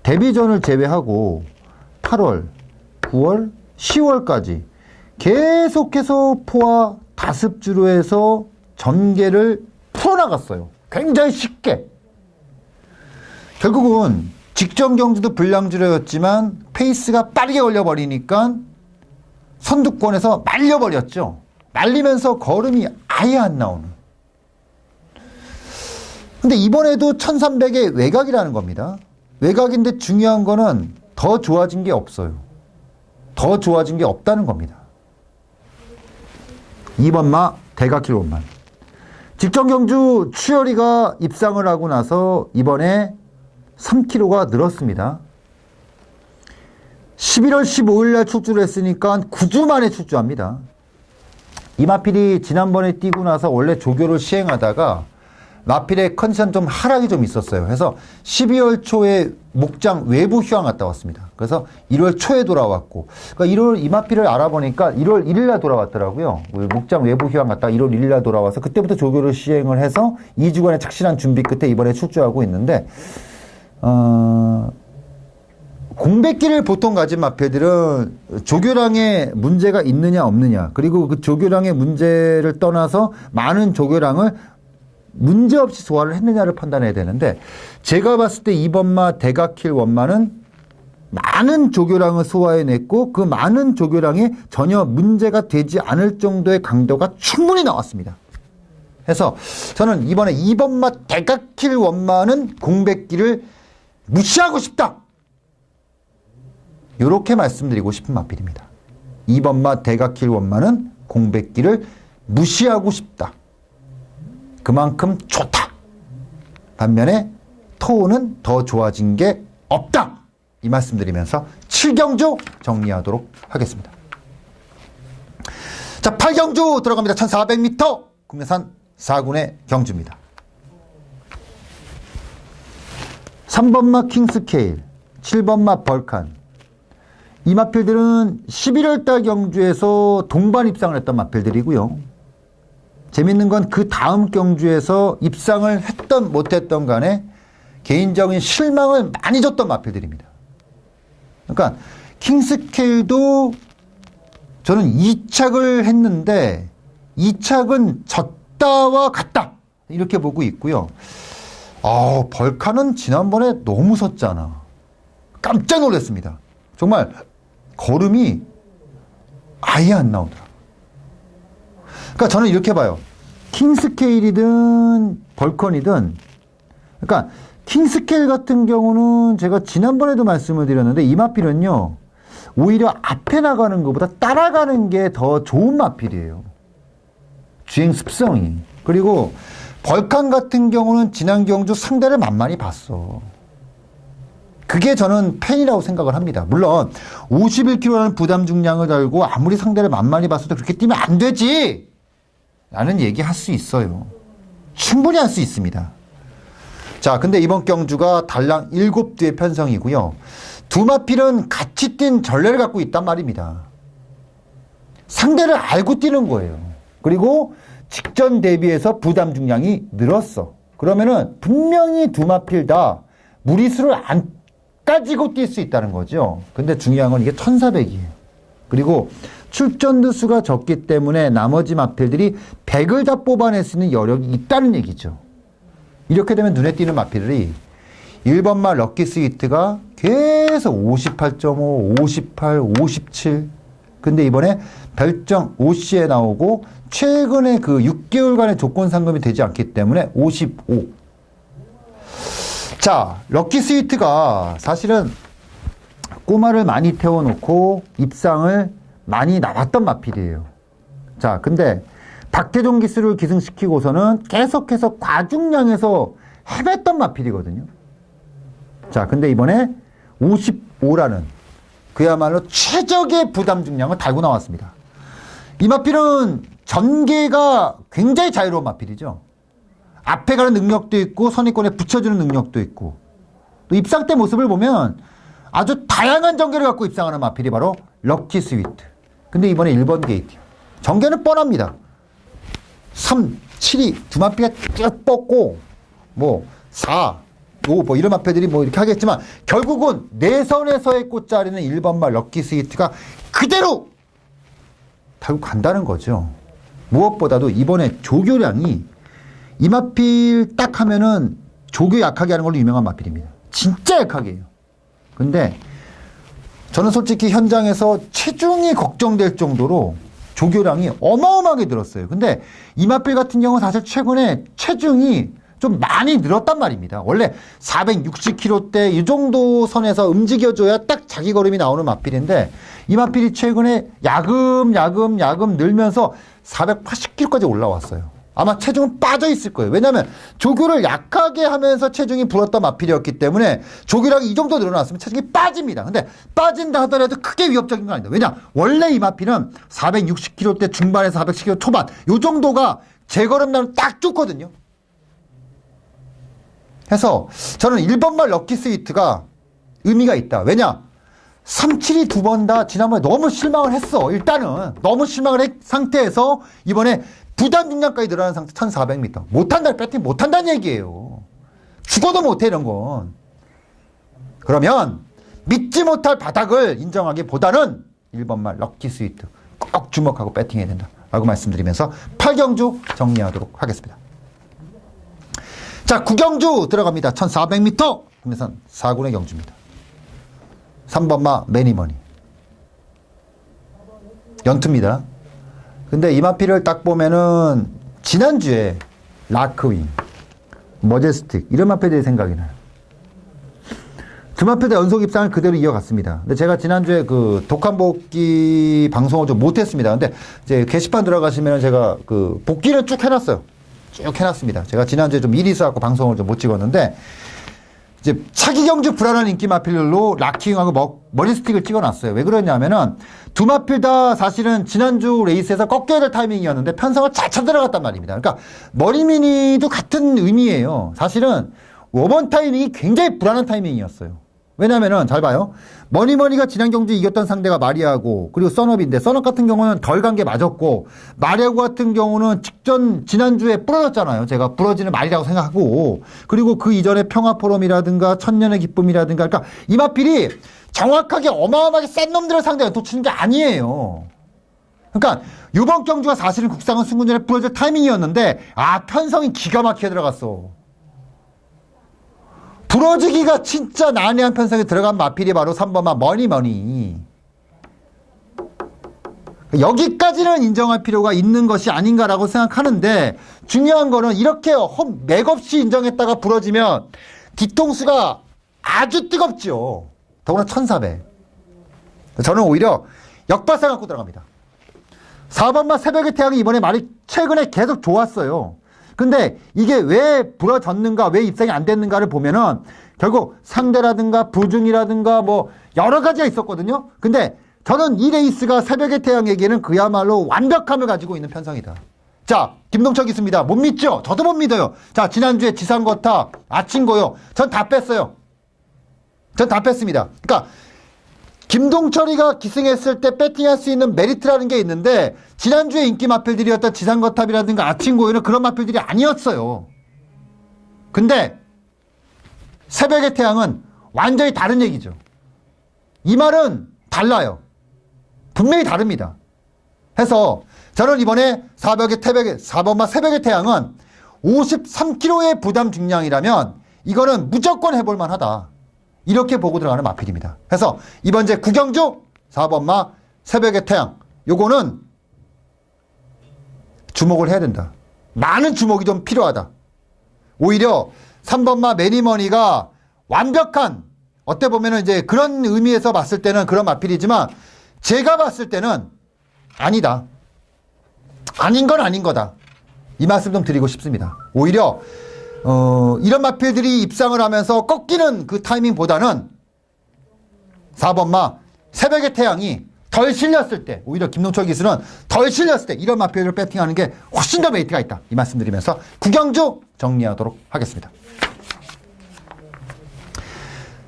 데뷔전을 제외하고 8월, 9월, 10월까지 계속해서 포와 다습주로 해서 전개를 풀어나갔어요. 굉장히 쉽게. 결국은 직전 경주도 불량주로였지만 페이스가 빠르게 걸려버리니까 선두권에서 말려버렸죠. 말리면서 걸음이 아예 안 나오는. 근데 이번에도 1300의 외곽이라는 겁니다. 외곽인데 중요한 거는 더 좋아진 게 없어요. 더 좋아진 게 없다는 겁니다. 2번마 대각길 원만. 직전 경주 추열이가 입상을 하고 나서 이번에 3kg가 늘었습니다. 11월 15일 날 출주를 했으니까 9주 만에 출주합니다. 이마필이 지난번에 뛰고 나서 원래 조교를 시행하다가 마필의 컨디션 좀 하락이 좀 있었어요. 그래서 12월 초에 목장 외부 휴양 갔다 왔습니다. 그래서 1월 초에 돌아왔고, 그러니까 1월 이마필을 알아보니까 1월 1일 날 돌아왔더라고요. 목장 외부 휴양 갔다 1월 1일 날 돌아와서 그때부터 조교를 시행을 해서 2주간의 착실한 준비 끝에 이번에 출주하고 있는데, 공백기를 보통 가진 마필들은 조교량에 문제가 있느냐 없느냐, 그리고 그 조교량의 문제를 떠나서 많은 조교량을 문제없이 소화를 했느냐를 판단해야 되는데, 제가 봤을 때 2번마 대각힐 원마는 많은 조교량을 소화해냈고 그 많은 조교량에 전혀 문제가 되지 않을 정도의 강도가 충분히 나왔습니다. 해서 저는 이번에 2번마 대각길 원마는 공백기를 무시하고 싶다. 이렇게 말씀드리고 싶은 마필입니다. 2번마 대각길 원마는 공백기를 무시하고 싶다. 그만큼 좋다. 반면에 토우는 더 좋아진 게 없다. 이 말씀드리면서 7경주 정리하도록 하겠습니다. 자, 8경주 들어갑니다. 1400m 국내산 4군의 경주입니다. 3번마 킹스케일, 7번마 벌칸. 이 마필들은 11월달 경주에서 동반 입상을 했던 마필들이고요. 재밌는 건 그 다음 경주에서 입상을 했던 못했던 간에 개인적인 실망을 많이 줬던 마필들입니다. 그러니까 킹스케일도 저는 2착을 했는데 2착은 졌다와 같다 이렇게 보고 있고요. 벌칸은 지난번에 너무 섰잖아. 깜짝 놀랐습니다. 정말 걸음이 아예 안 나오더라. 그러니까 저는 이렇게 봐요. 킹스케일이든 벌컨이든, 그러니까 킹스케일 같은 경우는 제가 지난번에도 말씀을 드렸는데 이 마필은요 오히려 앞에 나가는 것보다 따라가는 게 더 좋은 마필이에요. 주행 습성이. 그리고 벌칸 같은 경우는 지난 경주 상대를 만만히 봤어. 그게 저는 팬이라고 생각을 합니다. 물론 51kg라는 부담 중량을 달고 아무리 상대를 만만히 봤어도 그렇게 뛰면 안 되지 라는 얘기 할 수 있어요. 충분히 할 수 있습니다. 자, 근데 이번 경주가 달랑 7뒤의 편성이고요. 두 마필은 같이 뛴 전례를 갖고 있단 말입니다. 상대를 알고 뛰는 거예요. 그리고 직전 대비해서 부담 중량이 늘었어. 그러면은 분명히 두 마필 다 무리수를 안 가지고 뛸 수 있다는 거죠. 근데 중요한 건 이게 1400이에요. 그리고 출전두 수가 적기 때문에 나머지 마필들이 100을 다 뽑아낼 수 있는 여력이 있다는 얘기죠. 이렇게 되면 눈에 띄는 마필들이 1번마 럭키 스위트가 계속 58.5, 58, 57. 근데 이번에 별정 OC에 나오고 최근에 그 6개월간의 조건 상금이 되지 않기 때문에 55. 자, 럭키 스위트가 사실은 꼬마를 많이 태워놓고 입상을 많이 나왔던 마필이에요. 자, 근데 박태종 기수를 기승시키고서는 계속해서 과중량에서 헤맸던 마필이거든요. 자, 근데 이번에 55라는 그야말로 최적의 부담 중량을 달고 나왔습니다. 이 마필은 전개가 굉장히 자유로운 마필이죠. 앞에 가는 능력도 있고 선입권에 붙여주는 능력도 있고 또 입상 때 모습을 보면 아주 다양한 전개를 갖고 입상하는 마필이 바로 럭키 스위트. 근데 이번에 1번 게이트. 전개는 뻔합니다. 3, 7이 두 마필가 쭉 뻗고 뭐 4, 5 뭐 이런 마필들이 뭐 이렇게 하겠지만 결국은 내선에서의 꽃자리는 1번마 럭키 스위트가 그대로 달고 간다는 거죠. 무엇보다도 이번에 조교량이 이 마필 딱 하면은 조교 약하게 하는 걸로 유명한 마필입니다. 진짜 약하게 해요. 근데 저는 솔직히 현장에서 체중이 걱정될 정도로 조교량이 어마어마하게 늘었어요. 근데 이 마필 같은 경우는 사실 최근에 체중이 좀 많이 늘었단 말입니다. 원래 460kg대 이 정도 선에서 움직여줘야 딱 자기 걸음이 나오는 마필인데 이 마필이 최근에 야금 늘면서 480kg까지 올라왔어요. 아마 체중은 빠져 있을 거예요. 왜냐하면 조교를 약하게 하면서 체중이 불었던 마필이었기 때문에 조교량이 이 정도 늘어났으면 체중이 빠집니다. 근데 빠진다 하더라도 크게 위협적인 건 아니다. 왜냐? 원래 이 마필은 460kg대 중반에서 410kg 초반 요 정도가 제 걸음 나면 딱 좋거든요. 해서 저는 1번말 럭키 스위트가 의미가 있다. 왜냐? 372 두 번 다 지난번에 너무 실망을 했어. 일단은 너무 실망을 한 상태에서 이번에 부담 중량까지 늘어나는 상태 1400m. 못한다, 배팅 못한다는 얘기예요. 죽어도 못해, 이런 건. 그러면 믿지 못할 바닥을 인정하기보다는 1번말 럭키 스위트 꼭 주목하고 배팅해야 된다. 라고 말씀드리면서 8경주 정리하도록 하겠습니다. 자, 9경주 들어갑니다. 1400m 국내산 4군의 경주입니다. 3번마 매니머니. 연투입니다. 근데 이 마필을 딱 보면은 지난주에 라크윙, 머제스틱 이런 마필들이 생각이 나요. 두 마필들 연속 입상을 그대로 이어갔습니다. 근데 제가 지난주에 그 독한 복귀 방송을 좀 못했습니다. 근데 이제 게시판 들어가시면 제가 그 복귀는 쭉 해놨어요. 쭉 해놨습니다. 제가 지난주에 좀 일이 있어갖고 방송을 좀 못 찍었는데 이제 차기 경주 불안한 인기 마필로 락킹하고 머리스틱을 찍어놨어요. 왜 그러냐면은 두 마필 다 사실은 지난주 레이스에서 꺾여야 될 타이밍이었는데 편성을 잘 찾아들어갔단 말입니다. 그러니까 머리미니도 같은 의미예요. 사실은 5번 타이밍이 굉장히 불안한 타이밍이었어요. 왜냐면은 잘 봐요. 머니머니가 지난 경주 이겼던 상대가 마리아고 그리고 썬업인데 썬업 같은 경우는 덜 간 게 맞았고 마리아고 같은 경우는 지난주에 부러졌잖아요. 제가 부러지는 말이라고 생각하고 그리고 그 이전에 평화포럼이라든가 천년의 기쁨이라든가 그러니까 이마필이 정확하게 어마어마하게 센 놈들을 상대로 도치는 게 아니에요. 그러니까 이번 경주가 사실은 국상은 승군전에 부러질 타이밍이었는데 편성이 기가 막히게 들어갔어. 부러지기가 진짜 난해한 편성에 들어간 마필이 바로 3번마 머니머니. 여기까지는 인정할 필요가 있는 것이 아닌가라고 생각하는데 중요한 거는 이렇게 맥없이 인정했다가 부러지면 뒤통수가 아주 뜨겁죠. 더구나 1400. 저는 오히려 역발상 갖고 들어갑니다. 4번마 새벽의 태양이 이번에 말이 최근에 계속 좋았어요. 근데 이게 왜 부러졌는가, 왜 입상이 안 됐는가를 보면은 결국 상대라든가 부중이라든가 뭐 여러 가지가 있었거든요. 근데 저는 이 레이스가 새벽의 태양에게는 그야말로 완벽함을 가지고 있는 편성이다. 자, 김동철 기수입니다. 못 믿죠? 저도 못 믿어요. 자, 지난주에 지상거타, 아침고요. 전 다 뺐어요. 전 다 뺐습니다. 그러니까 김동철이가 기승했을 때 배팅할 수 있는 메리트라는 게 있는데 지난주에 인기 마필들이었던 지상거탑이라든가 아침고요는 그런 마필들이 아니었어요. 근데 새벽의 태양은 완전히 다른 얘기죠. 이 말은 달라요. 분명히 다릅니다. 해서 저는 이번에 4번마 새벽의 태양은 53kg의 부담 중량이라면 이거는 무조건 해볼 만하다. 이렇게 보고 들어가는 마필입니다. 그래서 이번 제 구경주 4번마 새벽의 태양 요거는 주목을 해야 된다. 많은 주목이 좀 필요하다. 오히려 3번마 매니머니가 완벽한 어때 보면은 이제 그런 의미에서 봤을 때는 그런 마필이지만 제가 봤을 때는 아니다. 아닌 건 아닌 거다. 이 말씀 좀 드리고 싶습니다. 오히려 이런 마필들이 입상을 하면서 꺾이는 그 타이밍보다는 4번마 새벽의 태양이 덜 실렸을 때 오히려 김동철 기수는 덜 실렸을 때 이런 마필을 배팅하는 게 훨씬 더 메리트가 있다. 이 말씀 드리면서 구경주 정리하도록 하겠습니다.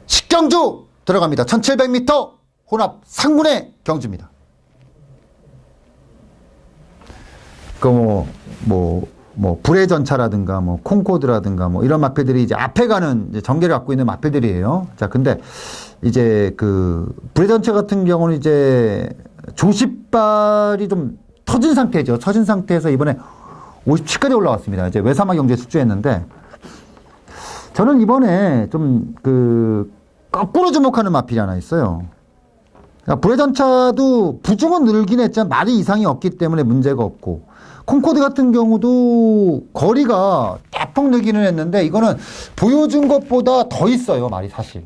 식경주 들어갑니다. 1700m 혼합 상군의 경주입니다. 불의 전차라든가 콩코드라든가 이런 마필들이 이제 앞에 가는 이제 전개를 갖고 있는 마필들이에요. 자, 근데 이제 그 불의 전차 같은 경우는 이제 조시발이 좀 터진 상태죠. 터진 상태에서 이번에 57까지 올라왔습니다. 이제 외사마 경주에 출주했는데 저는 이번에 좀 그 거꾸로 주목하는 마필이 하나 있어요. 그러니까 불의 전차도 부중은 늘긴 했지만 말이 이상이 없기 때문에 문제가 없고 콩코드 같은 경우도 거리가 대폭 늘기는 했는데 이거는 보여준 것보다 더 있어요. 말이 사실.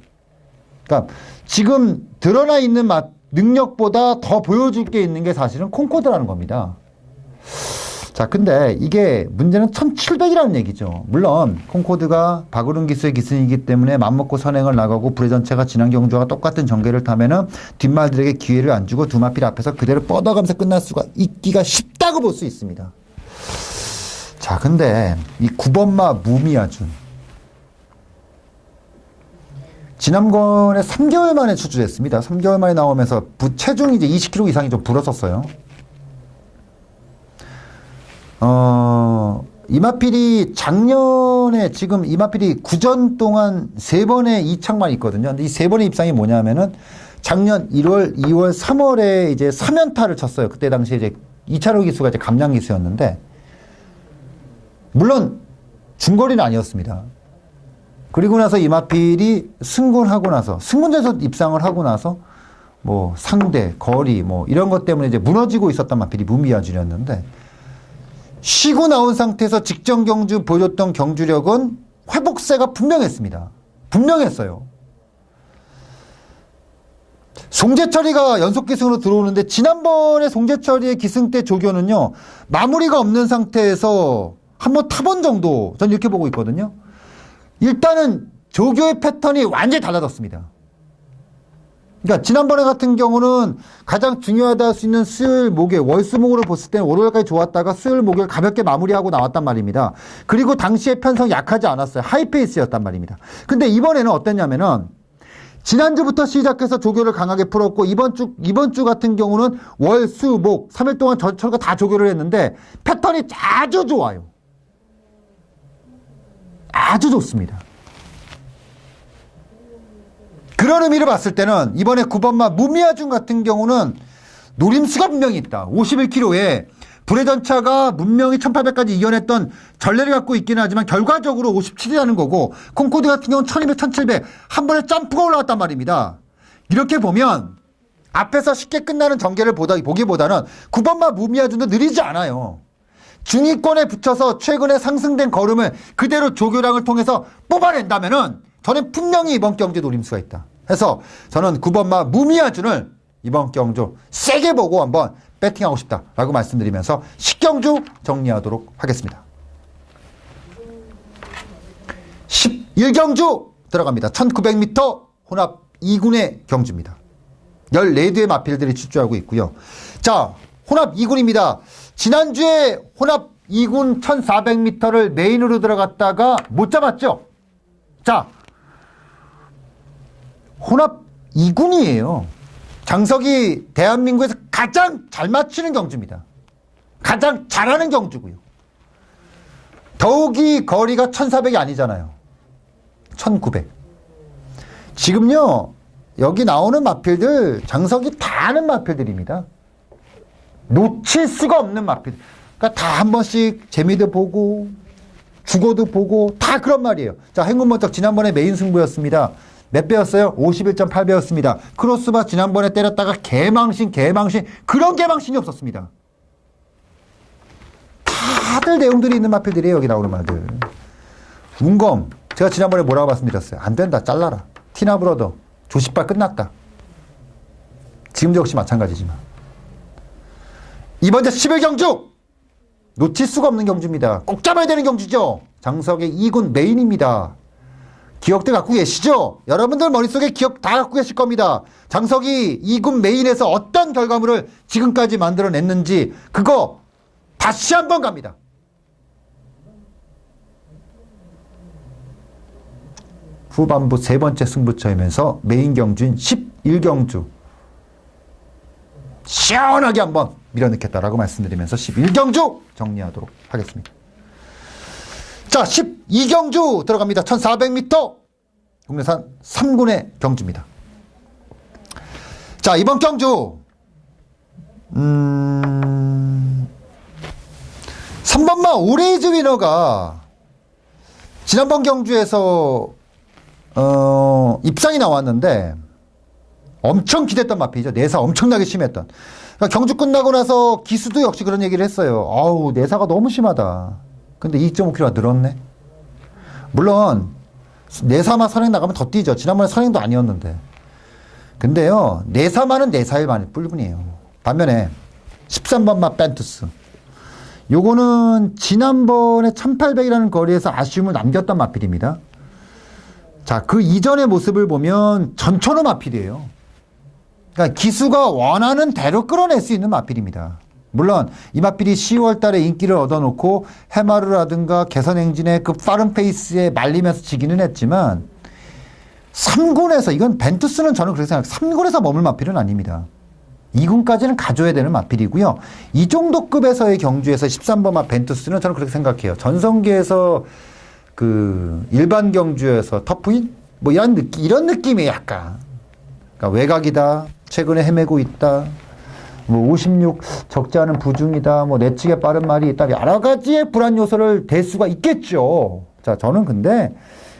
그러니까 지금 드러나 있는 능력보다 더 보여줄 게 있는 게 사실은 콩코드라는 겁니다. 자, 근데 이게 문제는 1700이라는 얘기죠. 물론 콩코드가 박우른 기수의 기승이기 때문에 맘먹고 선행을 나가고 불의 전체가 지난 경주와 똑같은 전개를 타면은 뒷말들에게 기회를 안 주고 두 마필 앞에서 그대로 뻗어가면서 끝날 수가 있기가 쉽다고 볼 수 있습니다. 자, 근데 이 9번마 무미야준 지난번에 3개월 만에 출주했습니다. 3개월 만에 나오면서 체중이 이제 20kg 이상이 좀 불었었어요. 이마필이 작년에 지금 이마필이 9전 동안 3번의 이착만 있거든요. 근데 이 3번의 입상이 뭐냐면은 작년 1월, 2월, 3월에 이제 3연타를 쳤어요. 그때 당시에 이제 이차로 기수가 이제 감량 기수였는데 물론 중거리는 아니었습니다. 그리고 나서 이마필이 승군하고 나서 승군전에서 입상을 하고 나서 상대, 거리 이런 것 때문에 이제 무너지고 있었던 마필이 무미야준이었는데 쉬고 나온 상태에서 직전 경주 보여줬던 경주력은 회복세가 분명했습니다. 분명했어요. 송재철이가 연속 기승으로 들어오는데 지난번에 송재철이의 기승 때 조교는요. 마무리가 없는 상태에서 한번 타본 정도 전 이렇게 보고 있거든요. 일단은 조교의 패턴이 완전히 달라졌습니다. 그러니까 지난번에 같은 경우는 가장 중요하다 할 수 있는 수요일 목요일 월수목으로 봤을 때는 월요일까지 좋았다가 수요일 목요일 가볍게 마무리하고 나왔단 말입니다. 그리고 당시에 편성이 약하지 않았어요. 하이페이스였단 말입니다. 근데 이번에는 어땠냐면은 지난주부터 시작해서 조교를 강하게 풀었고 이번 주 같은 경우는 월, 수, 목 3일 동안 저희가 다 조교를 했는데 패턴이 아주 좋아요. 아주 좋습니다. 그런 의미를 봤을 때는 이번에 9번마 무미아준 같은 경우는 노림수가 분명히 있다. 51km에 불의 전차가 문명이 1800까지 이겨냈던 전례를 갖고 있기는 하지만 결과적으로 57이라는 거고 콩코드 같은 경우는 1200, 1700 한 번에 점프가 올라왔단 말입니다. 이렇게 보면 앞에서 쉽게 끝나는 전개를 보기보다는 9번마 무미아준도 느리지 않아요. 중위권에 붙여서 최근에 상승된 걸음을 그대로 조교량을 통해서 뽑아낸다면은 저는 분명히 이번 경주 노림수가 있다. 해서 저는 9번마 무미아준을 이번 경주 세게 보고 한번 배팅하고 싶다라고 말씀드리면서 10경주 정리하도록 하겠습니다. 11경주 들어갑니다. 1900m 혼합 2군의 경주입니다. 14대의 마필들이 출주하고 있고요. 자, 혼합 2군입니다. 지난주에 혼합 2군 1400m를 메인으로 들어갔다가 못 잡았죠? 자, 혼합 2군이에요. 장석이 대한민국에서 가장 잘 맞추는 경주입니다. 가장 잘하는 경주고요. 더욱이 거리가 1400이 아니잖아요. 1900. 지금요, 여기 나오는 마필들, 장석이 다 아는 마필들입니다. 놓칠 수가 없는 마필. 그러니까 다 한 번씩 재미도 보고, 죽어도 보고, 다 그런 말이에요. 자, 행운번쩍 지난번에 메인 승부였습니다. 몇 배였어요? 51.8배였습니다. 크로스바 지난번에 때렸다가 개망신 그런 개망신이 없었습니다. 다들 내용들이 있는 마필들이에요. 여기 나오는 말들. 운검 제가 지난번에 뭐라고 말씀드렸어요? 안 된다. 잘라라. 티나브러더 조십발 끝났다. 지금도 역시 마찬가지지만 이번 주 11경주 놓칠 수가 없는 경주입니다. 꼭 잡아야 되는 경주죠. 장석의 2군 메인입니다. 기억들 갖고 계시죠? 여러분들 머릿속에 기억 다 갖고 계실 겁니다. 장석이 2군 메인에서 어떤 결과물을 지금까지 만들어냈는지 그거 다시 한번 갑니다. 후반부 세 번째 승부처이면서 메인 경주인 11경주 시원하게 한번 밀어넣겠다라고 말씀드리면서 11경주 정리하도록 하겠습니다. 자, 12경주 들어갑니다. 1400m 국내산 3군의 경주입니다. 자, 이번 경주 3번마 오레이즈 위너가 지난번 경주에서 입상이 나왔는데 엄청 기대했던 마필이죠. 내사 엄청나게 심했던. 그러니까 경주 끝나고 나서 기수도 역시 그런 얘기를 했어요. 아우, 내사가 너무 심하다. 근데 2.5kg가 늘었네. 물론 내사만 선행 나가면 더 뛰죠. 지난번에 선행도 아니었는데. 근데요, 내사만은 내사일 뿐이에요. 반면에 13번마 벤투스 요거는 지난번에 1800이라는 거리에서 아쉬움을 남겼던 마필입니다. 자, 그 이전의 모습을 보면 전천후 마필이에요. 그러니까 기수가 원하는 대로 끌어낼 수 있는 마필입니다. 물론 이 마필이 10월 달에 인기를 얻어놓고 해마루라든가 개선행진의 그 빠른 페이스에 말리면서 지기는 했지만 3군에서 이건 벤투스는 저는 그렇게 생각해요. 3군에서 머물 마필은 아닙니다. 2군까지는 가져야 되는 마필이고요. 이 정도 급에서의 경주에서 13번마 벤투스는 저는 그렇게 생각해요. 전성기에서 그 일반 경주에서 터프인 뭐 이런 느낌이 약간 그러니까 외곽이다. 최근에 헤매고 있다. 뭐 56 적지 않은 부중이다. 뭐 내측에 빠른 말이 있다. 여러 가지의 불안 요소를 댈 수가 있겠죠. 자, 저는 근데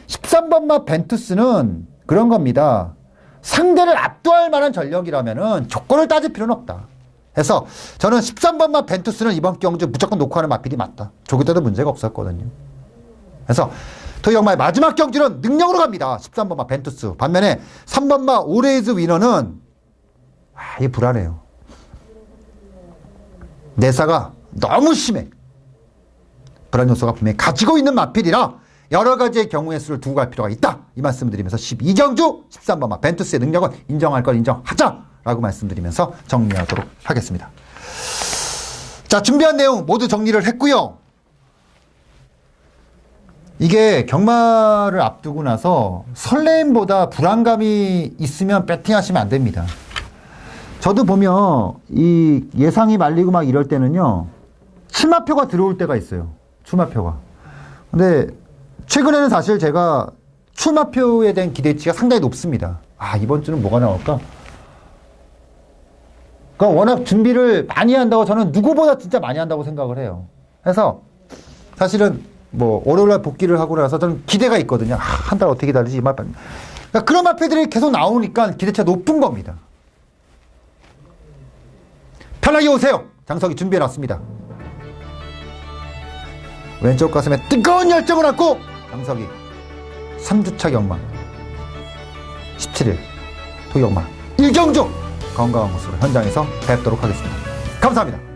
13번마 벤투스는 그런 겁니다. 상대를 압도할 만한 전력이라면은 조건을 따질 필요는 없다. 해서 저는 13번마 벤투스는 이번 경주 무조건 놓고 하는 마필이 맞다. 조기 때도 문제가 없었거든요. 그래서 토요일마의 마지막 경주는 능력으로 갑니다. 13번마 벤투스. 반면에 3번마 오레이즈 위너는 이게 불안해요. 내사가 너무 심해. 불안 요소가 분명히 가지고 있는 마필이라 여러 가지의 경우의 수를 두고 갈 필요가 있다. 이 말씀을 드리면서 12경주 13번마 벤투스의 능력은 인정할 걸 인정하자라고 말씀드리면서 정리하도록 하겠습니다. 자, 준비한 내용 모두 정리를 했고요. 이게 경마를 앞두고 나서 설레임보다 불안감이 있으면 배팅하시면 안 됩니다. 저도 보면 이 예상이 말리고 막 이럴 때는요, 출마표가 들어올 때가 있어요. 출마표가. 근데 최근에는 사실 제가 출마표에 대한 기대치가 상당히 높습니다. 이번 주는 뭐가 나올까? 그러니까 워낙 준비를 많이 한다고 저는 누구보다 진짜 많이 한다고 생각을 해요. 그래서 사실은 뭐 월요일날 복귀를 하고 나서 저는 기대가 있거든요. 한 달 어떻게 기다리지? 이 말. 그러니까 그런 마표들이 계속 나오니까 기대치가 높은 겁니다. 편하게 오세요. 장석이 준비해놨습니다. 왼쪽 가슴에 뜨거운 열정을 안고 장석이 3주차 경마 17일 토경마 1경주 건강한 모습으로 현장에서 뵙도록 하겠습니다. 감사합니다.